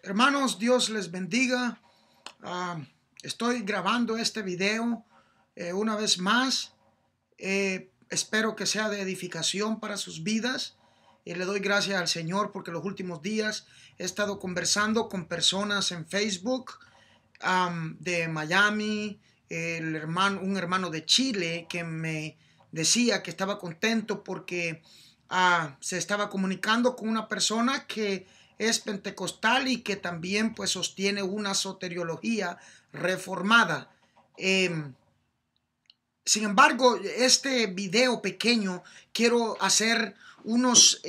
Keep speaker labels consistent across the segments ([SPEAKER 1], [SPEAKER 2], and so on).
[SPEAKER 1] Hermanos, Dios les bendiga. Estoy grabando este video una vez más. Espero que sea de edificación para sus vidas. Le doy gracias al Señor porque los últimos días he estado conversando con personas en Facebook de Miami, un hermano de Chile que me decía que estaba contento porque se estaba comunicando con una persona que es pentecostal y que también pues sostiene una soteriología reformada. Sin embargo, este video pequeño quiero hacer unos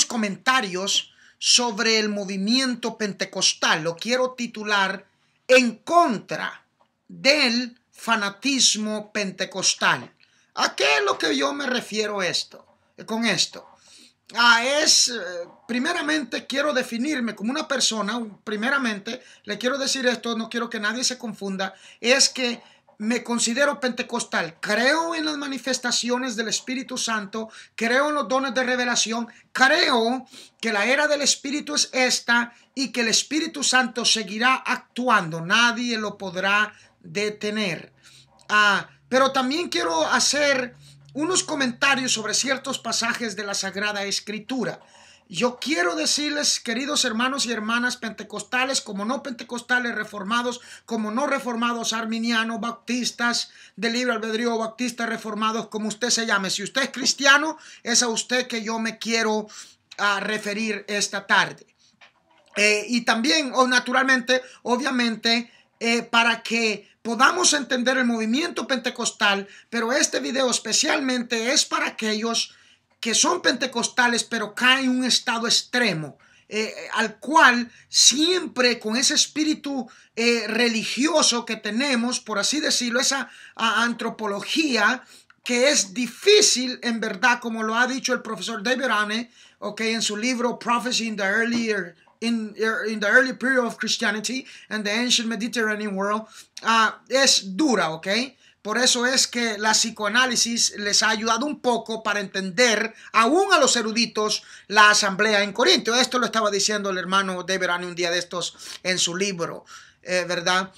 [SPEAKER 1] comentarios sobre el movimiento pentecostal. Lo quiero titular En contra del fanatismo pentecostal. ¿A qué es lo que yo me refiero con esto? Primeramente quiero definirme como una persona. Primeramente le quiero decir esto, no quiero que nadie se confunda, es que me considero pentecostal. Creo en las manifestaciones del Espíritu Santo, creo en los dones de revelación, creo que la era del Espíritu es esta y que el Espíritu Santo seguirá actuando, nadie lo podrá detener. Pero también quiero hacer unos comentarios sobre ciertos pasajes de la Sagrada Escritura. Yo quiero decirles, queridos hermanos y hermanas pentecostales, como no pentecostales, reformados, como no reformados, arminianos, bautistas de libre albedrío, bautistas reformados, como usted se llame. Si usted es cristiano, es a usted que yo me quiero referir esta tarde. Y también, naturalmente, obviamente, para que podamos entender el movimiento pentecostal, pero este video especialmente es para aquellos que son pentecostales pero caen en un estado extremo, al cual siempre con ese espíritu religioso que tenemos, por así decirlo, esa antropología que es difícil en verdad, como lo ha dicho el profesor David Ane, en su libro Prophecy in the early period of Christianity and the ancient Mediterranean world, es dura, Por eso es que la psicoanálisis les ha ayudado un poco para entender, aún a los eruditos, la asamblea en Corinto. Esto lo estaba diciendo el hermano David Ane un día de estos en su libro, ¿verdad?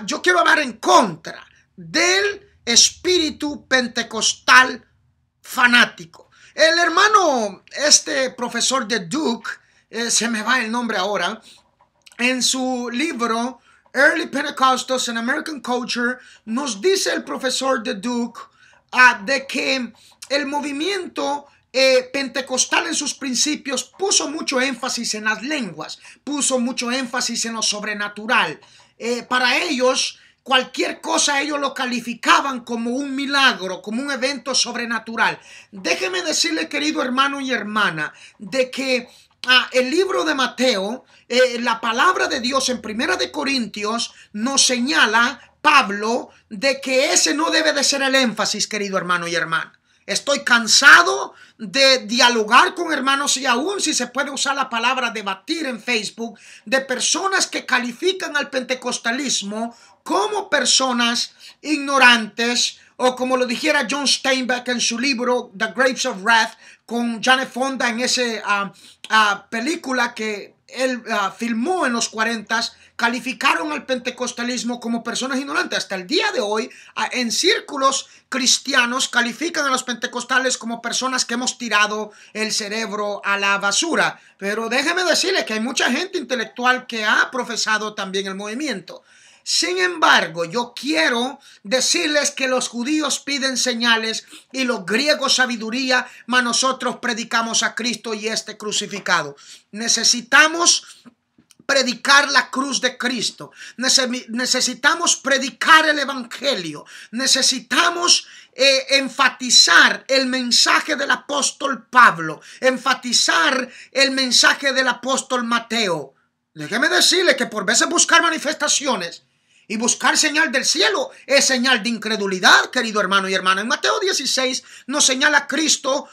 [SPEAKER 1] Yo quiero hablar en contra del espíritu pentecostal fanático. El hermano, profesor de Duke, se me va el nombre ahora, en su libro Early Pentecostals and American Culture, nos dice el profesor de Duke de que el movimiento pentecostal en sus principios puso mucho énfasis en las lenguas, puso mucho énfasis en lo sobrenatural. Para ellos, cualquier cosa ellos lo calificaban como un milagro, como un evento sobrenatural. Déjeme decirle, querido hermano y hermana, de que el libro de Mateo, la palabra de Dios en Primera de Corintios nos señala, Pablo, de que ese no debe de ser el énfasis, querido hermano y hermana. Estoy cansado de dialogar con hermanos y aún si se puede usar la palabra debatir en Facebook, de personas que califican al pentecostalismo como personas ignorantes, o como lo dijera John Steinbeck en su libro The Grapes of Wrath, con Jane Fonda en esa película que él filmó en los 40s, calificaron al pentecostalismo como personas ignorantes. Hasta el día de hoy, en círculos cristianos, califican a los pentecostales como personas que hemos tirado el cerebro a la basura. Pero déjeme decirle que hay mucha gente intelectual que ha profesado también el movimiento. Sin embargo, yo quiero decirles que los judíos piden señales y los griegos sabiduría, mas nosotros predicamos a Cristo y crucificado. Necesitamos predicar la cruz de Cristo. Necesitamos predicar el evangelio. Necesitamos enfatizar el mensaje del apóstol Pablo, enfatizar el mensaje del apóstol Mateo. Déjeme decirle que por veces buscar manifestaciones y buscar señal del cielo es señal de incredulidad, querido hermano y hermana. En Mateo 16 nos señala a Cristo,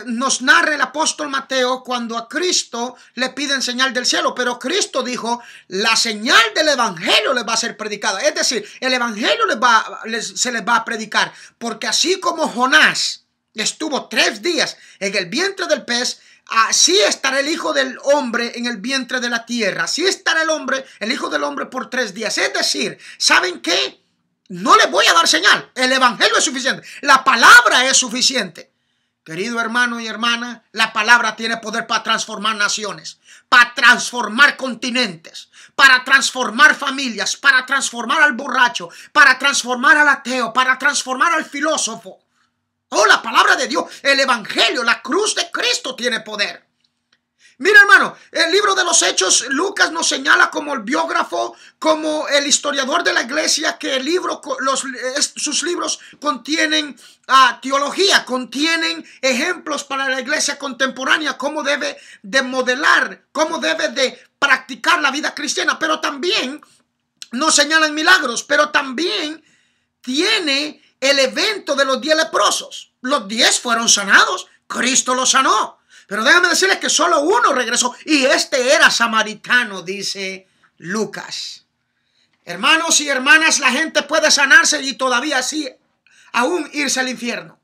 [SPEAKER 1] nos narra el apóstol Mateo cuando a Cristo le piden señal del cielo, pero Cristo dijo, la señal del evangelio les va a ser predicada. Es decir, el evangelio se les va a predicar, porque así como Jonás estuvo 3 días en el vientre del pez, así estará el Hijo del Hombre en el vientre de la tierra. Así estará el Hijo del Hombre por 3 días. Es decir, ¿saben qué? No les voy a dar señal. El evangelio es suficiente. La palabra es suficiente. Querido hermano y hermana, la palabra tiene poder para transformar naciones, para transformar continentes, para transformar familias, para transformar al borracho, para transformar al ateo, para transformar al filósofo. Oh, la palabra de Dios, el evangelio, la cruz de Cristo tiene poder. Mira, hermano, el libro de los Hechos, Lucas nos señala como el biógrafo, como el historiador de la iglesia, que sus libros contienen teología, contienen ejemplos para la iglesia contemporánea, cómo debe de modelar, cómo debe de practicar la vida cristiana. Pero también nos señalan milagros, pero también tiene el evento de los 10 leprosos. Los 10 fueron sanados, Cristo los sanó. Pero déjame decirles que solo uno regresó y este era samaritano, dice Lucas. Hermanos y hermanas, la gente puede sanarse y todavía así aún irse al infierno.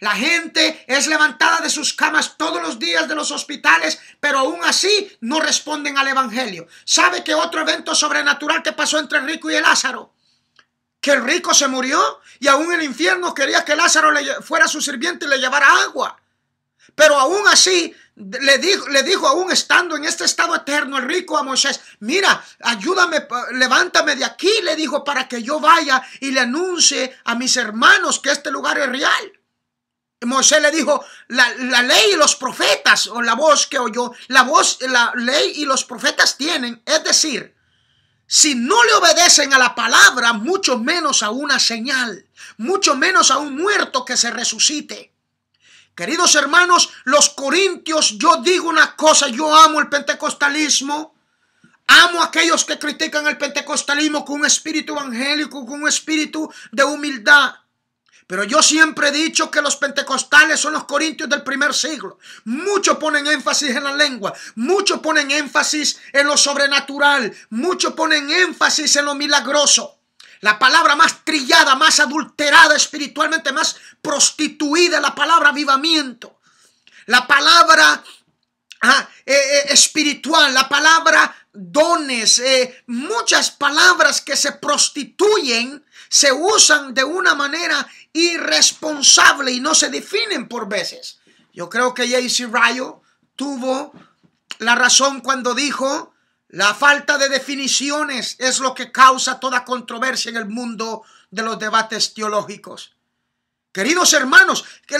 [SPEAKER 1] La gente es levantada de sus camas todos los días de los hospitales, pero aún así no responden al evangelio. ¿Sabe que otro evento sobrenatural que pasó entre el rico y el Lázaro? Que el rico se murió y aún el infierno quería que Lázaro fuera su sirviente y le llevara agua. Pero aún así le dijo aún estando en este estado eterno el rico a Moisés: mira, ayúdame, levántame de aquí, le dijo, para que yo vaya y le anuncie a mis hermanos que este lugar es real. Y Moisés le dijo: la ley y los profetas, o la voz que oyó, la ley y los profetas tienen, es decir, si no le obedecen a la palabra, mucho menos a una señal, mucho menos a un muerto que se resucite. Queridos hermanos, los corintios, yo digo una cosa: yo amo el pentecostalismo, amo a aquellos que critican el pentecostalismo con un espíritu evangélico, con un espíritu de humildad. Pero yo siempre he dicho que los pentecostales son los corintios del primer siglo. Muchos ponen énfasis en la lengua, muchos ponen énfasis en lo sobrenatural, muchos ponen énfasis en lo milagroso. La palabra más trillada, más adulterada espiritualmente, más prostituida, la palabra avivamiento. La palabra espiritual, la palabra dones, muchas palabras que se prostituyen, se usan de una manera irresponsable y no se definen por veces. Yo creo que J.C. Ryle tuvo la razón cuando dijo: la falta de definiciones es lo que causa toda controversia en el mundo de los debates teológicos. Queridos hermanos, que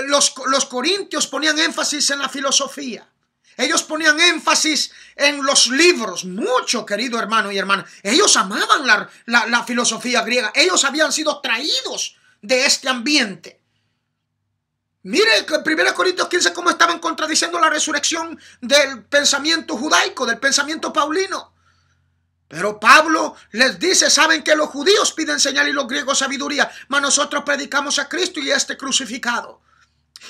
[SPEAKER 1] los corintios ponían énfasis en la filosofía. Ellos ponían énfasis en los libros. Mucho, querido hermano y hermana. Ellos amaban la filosofía griega. Ellos habían sido traídos de este ambiente. Mire 1 Corintios 15 cómo estaban contradiciendo la resurrección del pensamiento judaico, del pensamiento paulino. Pero Pablo les dice: saben que los judíos piden señal y los griegos sabiduría, mas nosotros predicamos a Cristo y a este crucificado.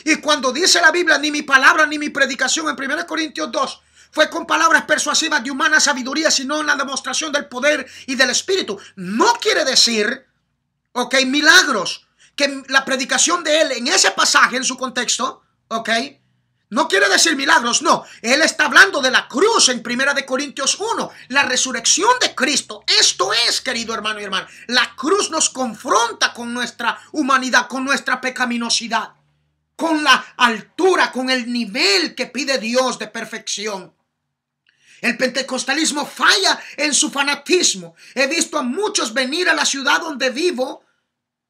[SPEAKER 1] Y cuando dice la Biblia: ni mi palabra ni mi predicación, en 1 Corintios 2, fue con palabras persuasivas de humana sabiduría, sino en la demostración del poder y del Espíritu. No quiere decir, milagros, que la predicación de él en ese pasaje, en su contexto, no quiere decir milagros, no. Él está hablando de la cruz en 1 Corintios 1, la resurrección de Cristo. Esto es, querido hermano y hermana, la cruz nos confronta con nuestra humanidad, con nuestra pecaminosidad, con la altura, con el nivel que pide Dios de perfección. El pentecostalismo falla en su fanatismo. He visto a muchos venir a la ciudad donde vivo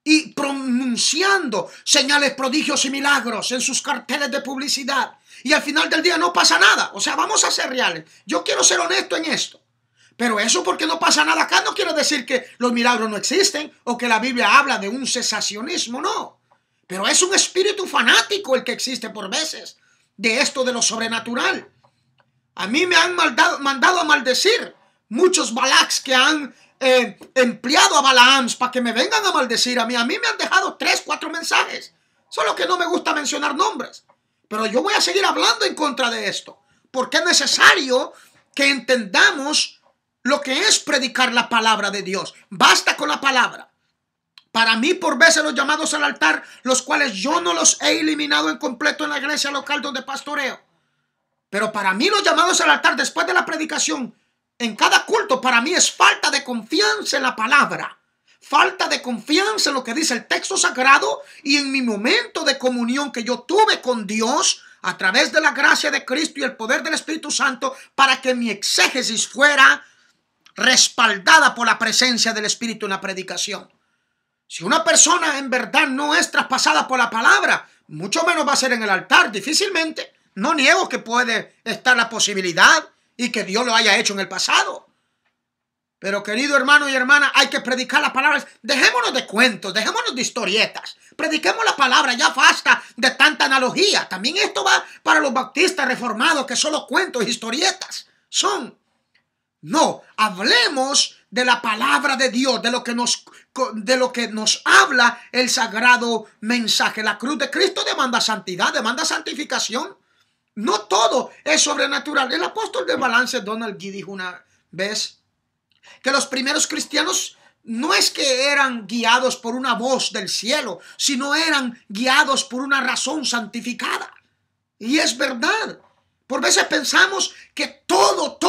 [SPEAKER 1] y pronunciando señales, prodigios y milagros en sus carteles de publicidad. Y al final del día no pasa nada. O sea, vamos a ser reales. Yo quiero ser honesto en esto. Pero eso, porque no pasa nada acá, no quiere decir que los milagros no existen o que la Biblia habla de un cesacionismo, no. Pero es un espíritu fanático el que existe por veces de esto de lo sobrenatural. A mí me han mandado a maldecir muchos Balaks que han empleado a Balaams para que me vengan a maldecir a mí. A mí me han dejado 3, 4 mensajes. Solo que no me gusta mencionar nombres. Pero yo voy a seguir hablando en contra de esto, porque es necesario que entendamos lo que es predicar la palabra de Dios. Basta con la palabra. Para mí, por veces los llamados al altar, los cuales yo no los he eliminado en completo en la iglesia local donde pastoreo. Pero para mí los llamados al altar después de la predicación, en cada culto, para mí es falta de confianza en la palabra. Falta de confianza en lo que dice el texto sagrado y en mi momento de comunión que yo tuve con Dios a través de la gracia de Cristo y el poder del Espíritu Santo para que mi exégesis fuera respaldada por la presencia del Espíritu en la predicación. Si una persona en verdad no es traspasada por la palabra, mucho menos va a ser en el altar, difícilmente. No niego que puede estar la posibilidad y que Dios lo haya hecho en el pasado. Pero querido hermano y hermana, hay que predicar la palabra. Dejémonos de cuentos, dejémonos de historietas. Prediquemos la palabra, ya basta de tanta analogía. También esto va para los bautistas reformados que solo cuentos e historietas son. No, hablemos de la palabra de Dios, de lo que nos habla el sagrado mensaje. La cruz de Cristo demanda santidad, demanda santificación. No todo es sobrenatural. El apóstol de balance Donald Gee dijo una vez que los primeros cristianos no es que eran guiados por una voz del cielo, sino eran guiados por una razón santificada. Y es verdad. Por veces pensamos que todo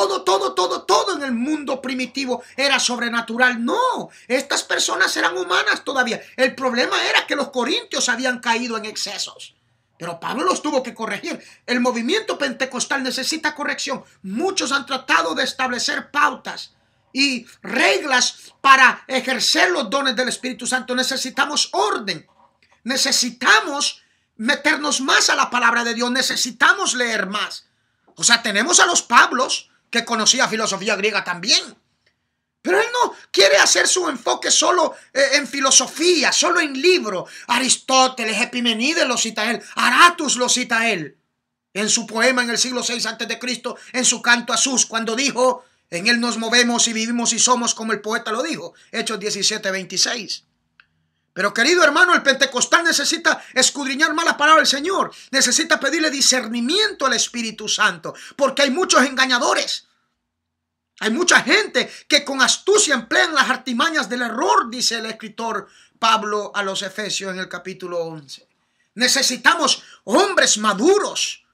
[SPEAKER 1] en el mundo primitivo era sobrenatural. No, estas personas eran humanas todavía. El problema era que los corintios habían caído en excesos. Pero Pablo los tuvo que corregir. El movimiento pentecostal necesita corrección. Muchos han tratado de establecer pautas y reglas para ejercer los dones del Espíritu Santo. Necesitamos orden. Necesitamos meternos más a la palabra de Dios. Necesitamos leer más. O sea, tenemos a los Pablos, que conocía filosofía griega también. Pero él no quiere hacer su enfoque solo en filosofía, solo en libros. Aristóteles, Epimenides lo cita él. Aratus lo cita él. En su poema en el siglo VI a.C., en su canto a Sus, cuando dijo, en él nos movemos y vivimos y somos, como el poeta lo dijo. Hechos 17:26. Pero querido hermano, el pentecostal necesita escudriñar más la palabra del Señor. Necesita pedirle discernimiento al Espíritu Santo. Porque hay muchos engañadores. Hay mucha gente que con astucia emplean las artimañas del error, dice el escritor Pablo a los Efesios en el capítulo 11. Necesitamos hombres maduros.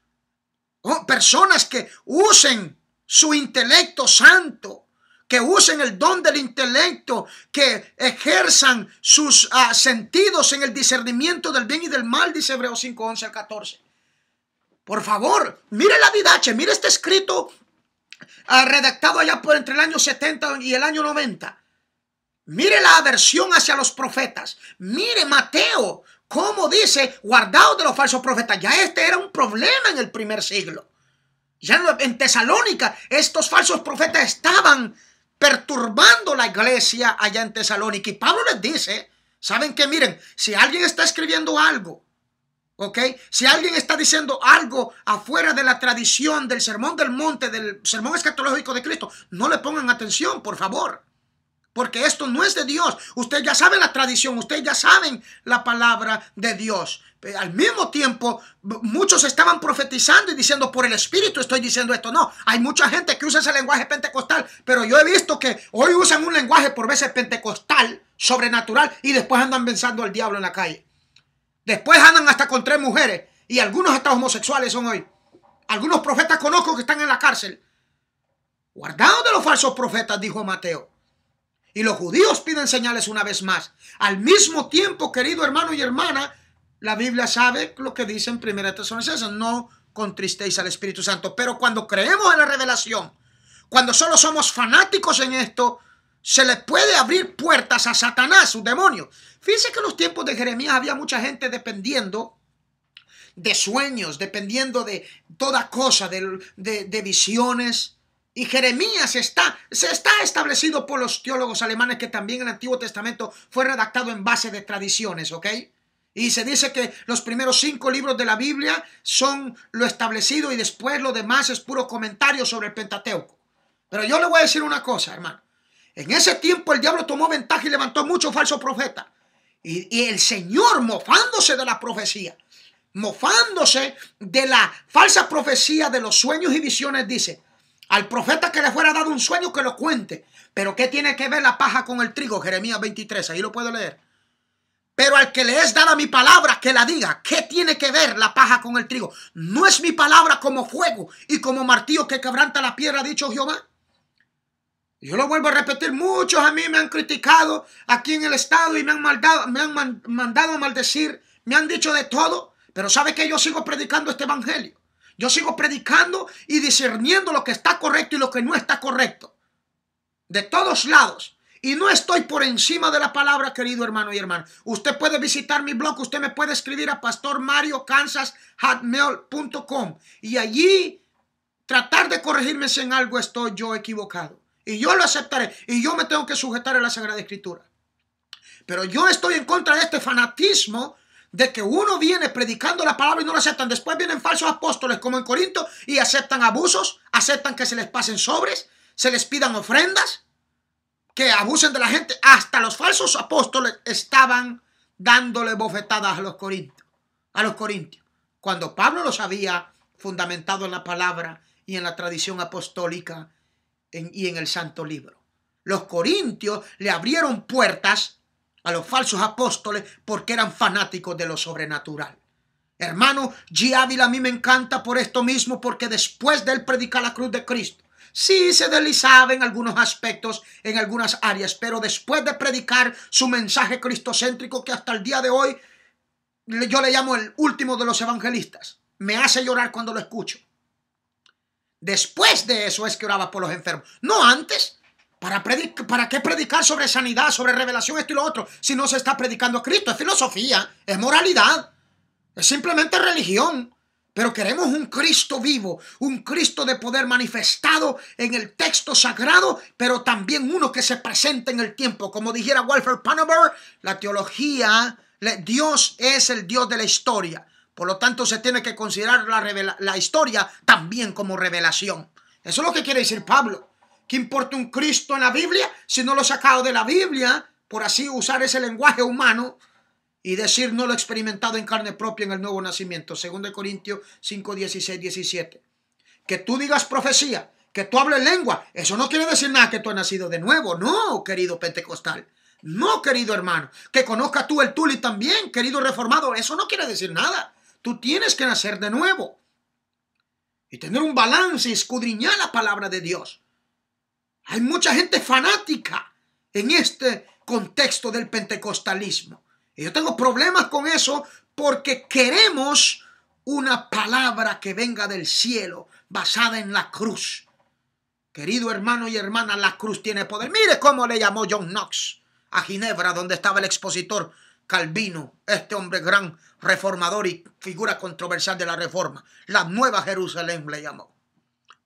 [SPEAKER 1] Personas que usen su intelecto santo. Que usen el don del intelecto, que ejerzan sus sentidos en el discernimiento del bien y del mal, dice Hebreos 5:11 al 14. Por favor, mire la didache, mire este escrito redactado allá por entre el año 70 y el año 90. Mire la aversión hacia los profetas. Mire Mateo, cómo dice, guardaos de los falsos profetas. Ya este era un problema en el primer siglo. Ya en Tesalónica, estos falsos profetas estaban perturbando la iglesia allá en Tesalónica. Y Pablo les dice, ¿saben qué? Miren, si alguien está escribiendo algo, ¿ok? Si alguien está diciendo algo afuera de la tradición del sermón del monte, del sermón escatológico de Cristo, no le pongan atención, por favor. Porque esto no es de Dios. Ustedes ya saben la tradición, ustedes ya saben la palabra de Dios. Al mismo tiempo, muchos estaban profetizando y diciendo, por el Espíritu estoy diciendo esto. No, hay mucha gente que usa ese lenguaje pentecostal, pero yo he visto que hoy usan un lenguaje por veces pentecostal, sobrenatural, y después andan pensando al diablo en la calle. Después andan hasta con 3 mujeres, y algunos hasta homosexuales son hoy. Algunos profetas conozco que están en la cárcel. Guardaos de los falsos profetas, dijo Mateo. Y los judíos piden señales una vez más. Al mismo tiempo, querido hermano y hermana, la Biblia sabe lo que dice en 1 Tesalonicenses: no contristéis al Espíritu Santo. Pero cuando creemos en la revelación, cuando solo somos fanáticos en esto, se le puede abrir puertas a Satanás, sus demonios. Fíjense que en los tiempos de Jeremías había mucha gente dependiendo de sueños, dependiendo de toda cosa, de visiones. Y Jeremías se está establecido por los teólogos alemanes que también el Antiguo Testamento fue redactado en base de tradiciones, ¿ok? Y se dice que los primeros 5 libros de la Biblia son lo establecido y después lo demás es puro comentario sobre el Pentateuco. Pero yo le voy a decir una cosa, hermano. En ese tiempo el diablo tomó ventaja y levantó muchos falsos profetas. Y el Señor, mofándose de la profecía, mofándose de la falsa profecía de los sueños y visiones, dice: al profeta que le fuera dado un sueño, que lo cuente. Pero ¿qué tiene que ver la paja con el trigo? Jeremías 23, ahí lo puedo leer. Pero al que le es dada mi palabra, que la diga. ¿Qué tiene que ver la paja con el trigo? ¿No es mi palabra como fuego y como martillo que quebranta la piedra, ha dicho Jehová? Yo lo vuelvo a repetir, muchos a mí me han criticado aquí en el estado y me han mandado a maldecir, me han dicho de todo, pero ¿sabe que yo sigo predicando este evangelio? Yo sigo predicando y discerniendo lo que está correcto y lo que no está correcto. De todos lados. Y no estoy por encima de la palabra, querido hermano y hermana. Usted puede visitar mi blog, usted me puede escribir a pastormariokansas@hotmail.com y allí tratar de corregirme si en algo estoy yo equivocado. Y yo lo aceptaré. Y yo me tengo que sujetar a la Sagrada Escritura. Pero yo estoy en contra de este fanatismo de que uno viene predicando la palabra y no lo aceptan. Después vienen falsos apóstoles como en Corinto y aceptan abusos, aceptan que se les pasen sobres, se les pidan ofrendas, que abusen de la gente. Hasta los falsos apóstoles estaban dándole bofetadas a los corintios, cuando Pablo los había fundamentado en la palabra y en la tradición apostólica y en el Santo Libro. Los corintios le abrieron puertas a los falsos apóstoles porque eran fanáticos de lo sobrenatural. Hermano, G. Ávila a mí me encanta por esto mismo, porque después de él predicar la cruz de Cristo, sí se deslizaba en algunos aspectos, en algunas áreas, pero después de predicar su mensaje cristocéntrico, que hasta el día de hoy yo le llamo el último de los evangelistas, me hace llorar cuando lo escucho. Después de eso es que oraba por los enfermos, no antes. ¿Para qué predicar sobre sanidad, sobre revelación, esto y lo otro, si no se está predicando a Cristo? Es filosofía, es moralidad, es simplemente religión. Pero queremos un Cristo vivo, un Cristo de poder manifestado en el texto sagrado, pero también uno que se presente en el tiempo. Como dijera Walter Panaver, la teología, Dios es el Dios de la historia. Por lo tanto, se tiene que considerar la historia también como revelación. Eso es lo que quiere decir Pablo. ¿Qué importa un Cristo en la Biblia si no lo he sacado de la Biblia? Por así usar ese lenguaje humano y decir no lo he experimentado en carne propia en el nuevo nacimiento. 2 Corintios 5, 16, 17. Que tú digas profecía, que tú hables lengua, eso no quiere decir nada que tú has nacido de nuevo. No, querido pentecostal. No, querido hermano. Que conozca tú el tuli también, querido reformado. Eso no quiere decir nada. Tú tienes que nacer de nuevo y tener un balance y escudriñar la palabra de Dios. Hay mucha gente fanática en este contexto del pentecostalismo. Y yo tengo problemas con eso porque queremos una palabra que venga del cielo, basada en la cruz. Querido hermano y hermana, la cruz tiene poder. Mire cómo le llamó John Knox a Ginebra, donde estaba el expositor Calvino, este hombre gran reformador y figura controversial de la reforma. La Nueva Jerusalén le llamó.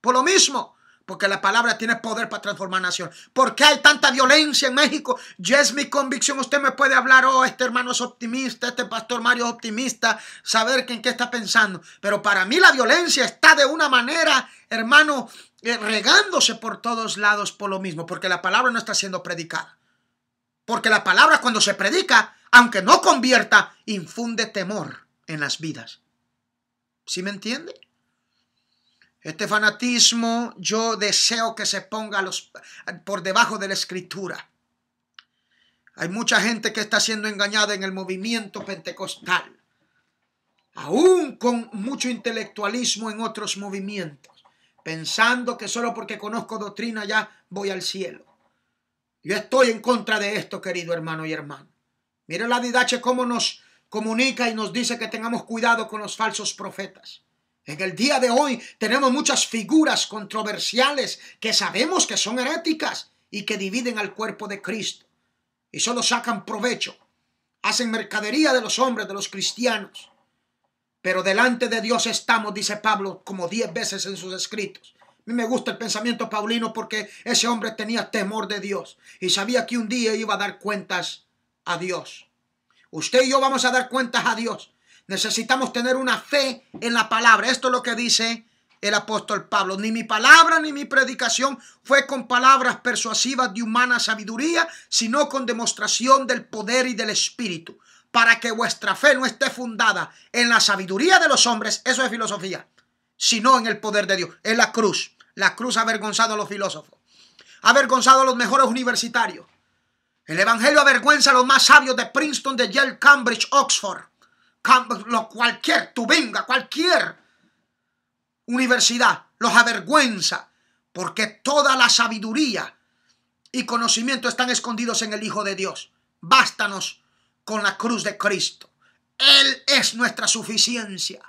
[SPEAKER 1] Por lo mismo, porque la palabra tiene poder para transformar nación. ¿Por qué hay tanta violencia en México? Ya es mi convicción. Usted me puede hablar, oh, este hermano es optimista, este pastor Mario es optimista, saber en qué está pensando. Pero para mí la violencia está de una manera, hermano, regándose por todos lados por lo mismo, porque la palabra no está siendo predicada. Porque la palabra, cuando se predica, aunque no convierta, infunde temor en las vidas. ¿Sí me entiende? Este fanatismo yo deseo que se ponga por debajo de la escritura. Hay mucha gente que está siendo engañada en el movimiento pentecostal, aún con mucho intelectualismo en otros movimientos, pensando que solo porque conozco doctrina ya voy al cielo. Yo estoy en contra de esto, querido hermano y hermana. Mire la didache cómo nos comunica y nos dice que tengamos cuidado con los falsos profetas. En el día de hoy tenemos muchas figuras controversiales que sabemos que son heréticas y que dividen al cuerpo de Cristo y solo sacan provecho, hacen mercadería de los hombres, de los cristianos. Pero delante de Dios estamos, dice Pablo, como 10 veces en sus escritos. A mí me gusta el pensamiento paulino porque ese hombre tenía temor de Dios y sabía que un día iba a dar cuentas a Dios. Usted y yo vamos a dar cuentas a Dios. Necesitamos tener una fe en la palabra. Esto es lo que dice el apóstol Pablo. Ni mi palabra ni mi predicación fue con palabras persuasivas de humana sabiduría, sino con demostración del poder y del Espíritu, para que vuestra fe no esté fundada en la sabiduría de los hombres, eso es filosofía, sino en el poder de Dios. Es la cruz. La cruz ha avergonzado a los filósofos, ha avergonzado a los mejores universitarios. El evangelio avergüenza a los más sabios de Princeton, de Yale, Cambridge, Oxford, cualquier universidad. Los avergüenza porque toda la sabiduría y conocimiento están escondidos en el Hijo de Dios. Bástanos con la cruz de Cristo. Él es nuestra suficiencia.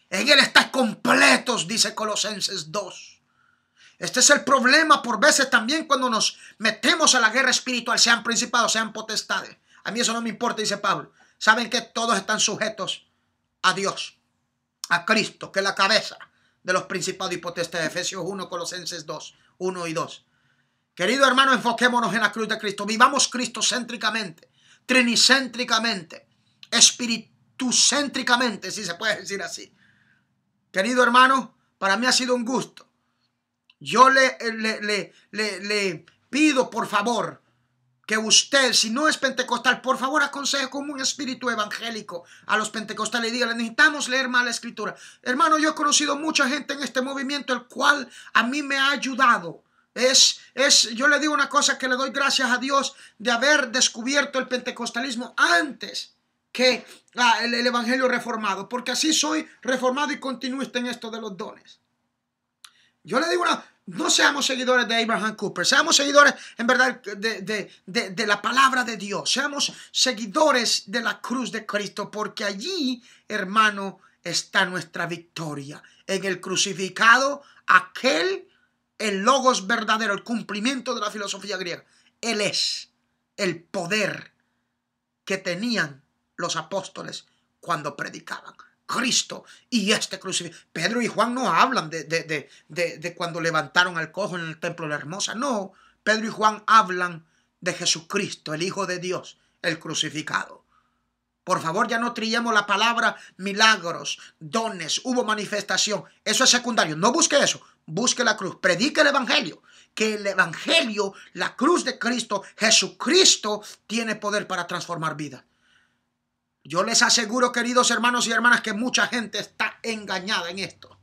[SPEAKER 1] En Él estáis completos, dice Colosenses 2. Este es el problema por veces también cuando nos metemos a la guerra espiritual, sean principados, sean potestades. A mí eso no me importa, dice Pablo. Saben que todos están sujetos a Dios, a Cristo, que es la cabeza de los principados y potestades. Efesios 1, Colosenses 2, 1 y 2. Querido hermano, enfoquémonos en la cruz de Cristo. Vivamos cristocéntricamente, trinicéntricamente, espiritucéntricamente, si se puede decir así. Querido hermano, para mí ha sido un gusto. Yo le pido, por favor, que usted, si no es pentecostal, por favor aconseje como un espíritu evangélico a los pentecostales y dígale, necesitamos leer más la escritura. Hermano, yo he conocido mucha gente en este movimiento, el cual a mí me ha ayudado. Yo le digo una cosa, que le doy gracias a Dios de haber descubierto el pentecostalismo antes que el evangelio reformado, porque así soy reformado y continuista en esto de los dones. Yo le digo no seamos seguidores de Abraham Cooper, seamos seguidores en verdad de la palabra de Dios, seamos seguidores de la cruz de Cristo, porque allí, hermano, está nuestra victoria. En el crucificado, el logos verdadero, el cumplimiento de la filosofía griega. Él es el poder que tenían los apóstoles cuando predicaban. Cristo y este crucificado. Pedro y Juan no hablan de cuando levantaron al cojo en el templo de la Hermosa. No, Pedro y Juan hablan de Jesucristo, el Hijo de Dios, el crucificado. Por favor, ya no trillemos la palabra milagros, dones, hubo manifestación. Eso es secundario. No busque eso. Busque la cruz. Predique el evangelio. Que el evangelio, la cruz de Cristo, Jesucristo, tiene poder para transformar vidas. Yo les aseguro, queridos hermanos y hermanas, que mucha gente está engañada en esto.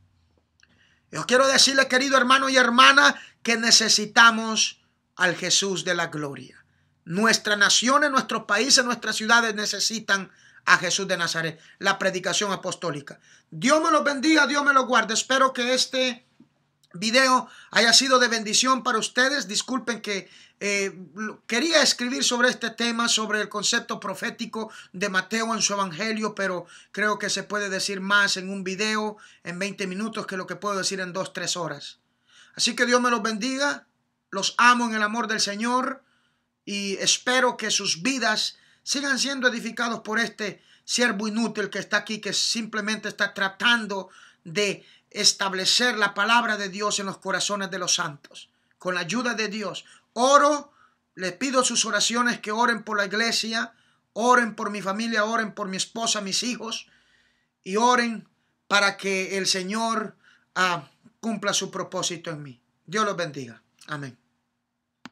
[SPEAKER 1] Yo quiero decirle, querido hermano y hermana, que necesitamos al Jesús de la gloria. Nuestra nación, nuestros países, nuestras ciudades necesitan a Jesús de Nazaret, la predicación apostólica. Dios me los bendiga, Dios me los guarde. Espero que este video haya sido de bendición para ustedes. Disculpen que quería escribir sobre este tema, sobre el concepto profético de Mateo en su evangelio, pero creo que se puede decir más en un video en 20 minutos que lo que puedo decir en 2-3 horas. Así que Dios me los bendiga, los amo en el amor del Señor y espero que sus vidas sigan siendo edificados por este siervo inútil que está aquí, que simplemente está tratando de establecer la palabra de Dios en los corazones de los santos. Con la ayuda de Dios, oro, les pido sus oraciones, que oren por la iglesia, oren por mi familia, oren por mi esposa, mis hijos, y oren para que el Señor cumpla su propósito en mí. Dios los bendiga. Amén.